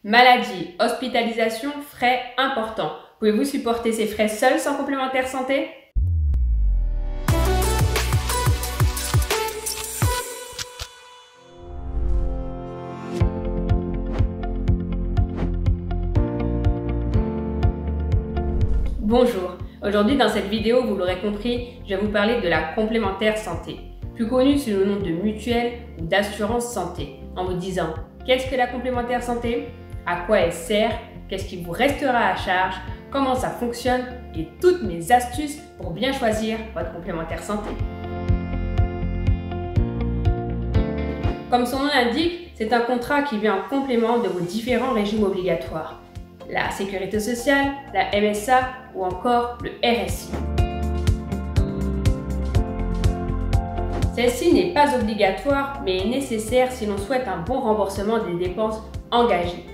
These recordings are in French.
Maladie, hospitalisation, frais importants. Pouvez-vous supporter ces frais seuls sans complémentaire santé? Bonjour, aujourd'hui dans cette vidéo, vous l'aurez compris, je vais vous parler de la complémentaire santé, plus connue sous le nom de mutuelle ou d'assurance santé, en vous disant qu'est-ce que la complémentaire santé, à quoi elle sert, qu'est-ce qui vous restera à charge, comment ça fonctionne et toutes mes astuces pour bien choisir votre complémentaire santé. Comme son nom l'indique, c'est un contrat qui vient en complément de vos différents régimes obligatoires. La sécurité sociale, la MSA ou encore le RSI. Celle-ci n'est pas obligatoire mais est nécessaire si l'on souhaite un bon remboursement des dépenses engagées.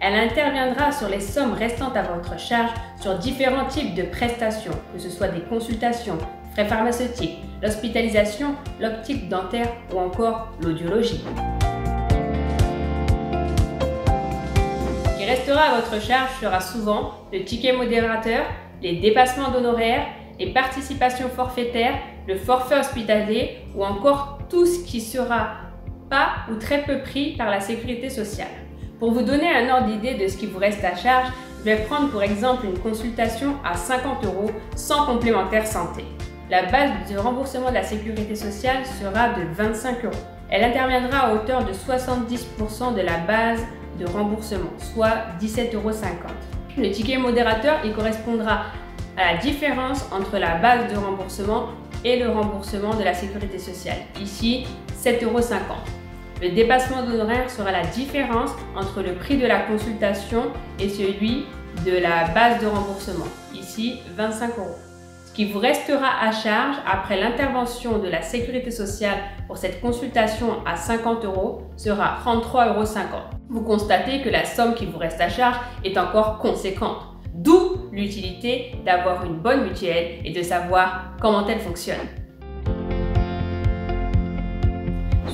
Elle interviendra sur les sommes restantes à votre charge sur différents types de prestations, que ce soit des consultations, frais pharmaceutiques, l'hospitalisation, l'optique dentaire ou encore l'audiologie. Ce qui restera à votre charge sera souvent le ticket modérateur, les dépassements d'honoraires, les participations forfaitaires, le forfait hospitalier ou encore tout ce qui sera pas ou très peu pris par la sécurité sociale. Pour vous donner un ordre d'idée de ce qui vous reste à charge, je vais prendre pour exemple une consultation à 50 € sans complémentaire santé. La base de remboursement de la sécurité sociale sera de 25 €. Elle interviendra à hauteur de 70% de la base de remboursement, soit 17,50 €. Le ticket modérateur, il correspondra à la différence entre la base de remboursement et le remboursement de la sécurité sociale, ici 7,50 €. Le dépassement d'honoraires sera la différence entre le prix de la consultation et celui de la base de remboursement, ici 25 €. Ce qui vous restera à charge après l'intervention de la sécurité sociale pour cette consultation à 50 € sera 33,50 €. Vous constatez que la somme qui vous reste à charge est encore conséquente, d'où l'utilité d'avoir une bonne mutuelle et de savoir comment elle fonctionne.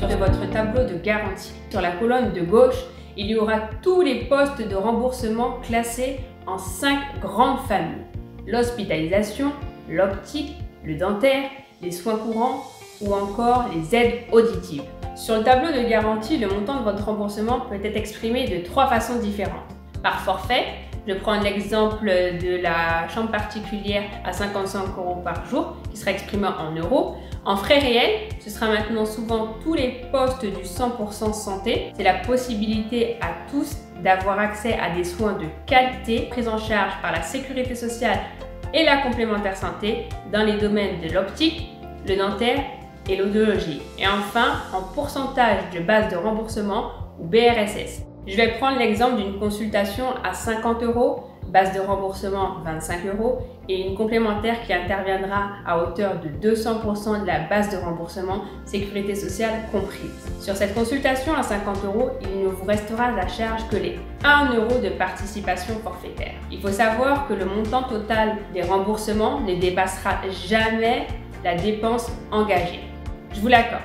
Sur votre tableau de garantie, sur la colonne de gauche, il y aura tous les postes de remboursement classés en 5 grandes familles. L'hospitalisation, l'optique, le dentaire, les soins courants ou encore les aides auditives. Sur le tableau de garantie, le montant de votre remboursement peut être exprimé de 3 façons différentes. Par forfait, je prends l'exemple de la chambre particulière à 55 € par jour qui sera exprimé en euros. En frais réels, ce sera maintenant souvent tous les postes du 100% santé. C'est la possibilité à tous d'avoir accès à des soins de qualité pris en charge par la sécurité sociale et la complémentaire santé dans les domaines de l'optique, le dentaire et l'audiologie. Et enfin, en pourcentage de base de remboursement ou BRSS. Je vais prendre l'exemple d'une consultation à 50 €, base de remboursement 25 € et une complémentaire qui interviendra à hauteur de 200% de la base de remboursement, sécurité sociale comprise. Sur cette consultation à 50 €, il ne vous restera à charge que les 1 € de participation forfaitaire. Il faut savoir que le montant total des remboursements ne dépassera jamais la dépense engagée. Je vous l'accorde,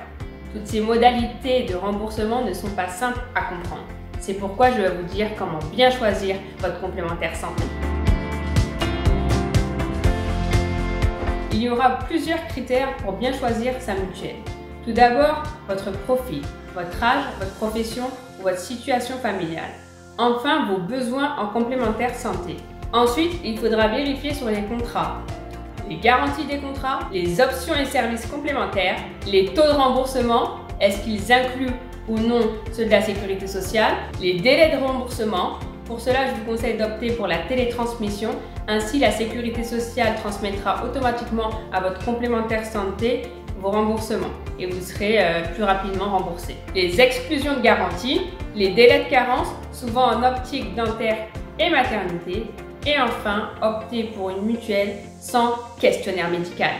toutes ces modalités de remboursement ne sont pas simples à comprendre. C'est pourquoi je vais vous dire comment bien choisir votre complémentaire santé. Il y aura plusieurs critères pour bien choisir sa mutuelle. Tout d'abord, votre profil, votre âge, votre profession ou votre situation familiale. Enfin, vos besoins en complémentaire santé. Ensuite, il faudra vérifier sur les contrats, les garanties des contrats, les options et services complémentaires, les taux de remboursement, est-ce qu'ils incluent ou non ceux de la sécurité sociale, les délais de remboursement. Pour cela, je vous conseille d'opter pour la télétransmission. Ainsi, la sécurité sociale transmettra automatiquement à votre complémentaire santé vos remboursements et vous serez plus rapidement remboursé. Les exclusions de garantie, les délais de carence, souvent en optique, dentaire et maternité. Et enfin, opter pour une mutuelle sans questionnaire médical.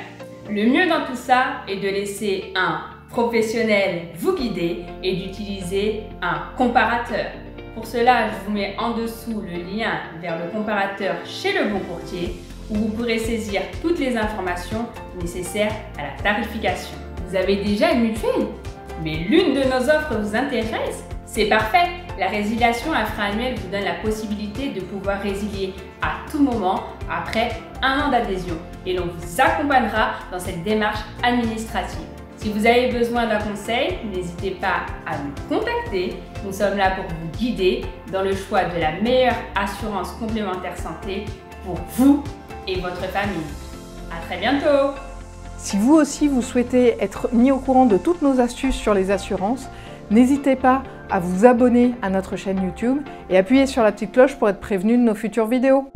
Le mieux dans tout ça est de laisser un professionnel vous guider et d'utiliser un comparateur. Pour cela, je vous mets en dessous le lien vers le comparateur chez le bon courtier où vous pourrez saisir toutes les informations nécessaires à la tarification. Vous avez déjà une mutuelle, mais l'une de nos offres vous intéresse? C'est parfait! La résiliation infra-annuelle vous donne la possibilité de pouvoir résilier à tout moment après 1 an d'adhésion et l'on vous accompagnera dans cette démarche administrative. Si vous avez besoin d'un conseil, n'hésitez pas à nous contacter. Nous sommes là pour vous guider dans le choix de la meilleure assurance complémentaire santé pour vous et votre famille. À très bientôt! Si vous aussi vous souhaitez être mis au courant de toutes nos astuces sur les assurances, n'hésitez pas à vous abonner à notre chaîne YouTube et appuyer sur la petite cloche pour être prévenu de nos futures vidéos.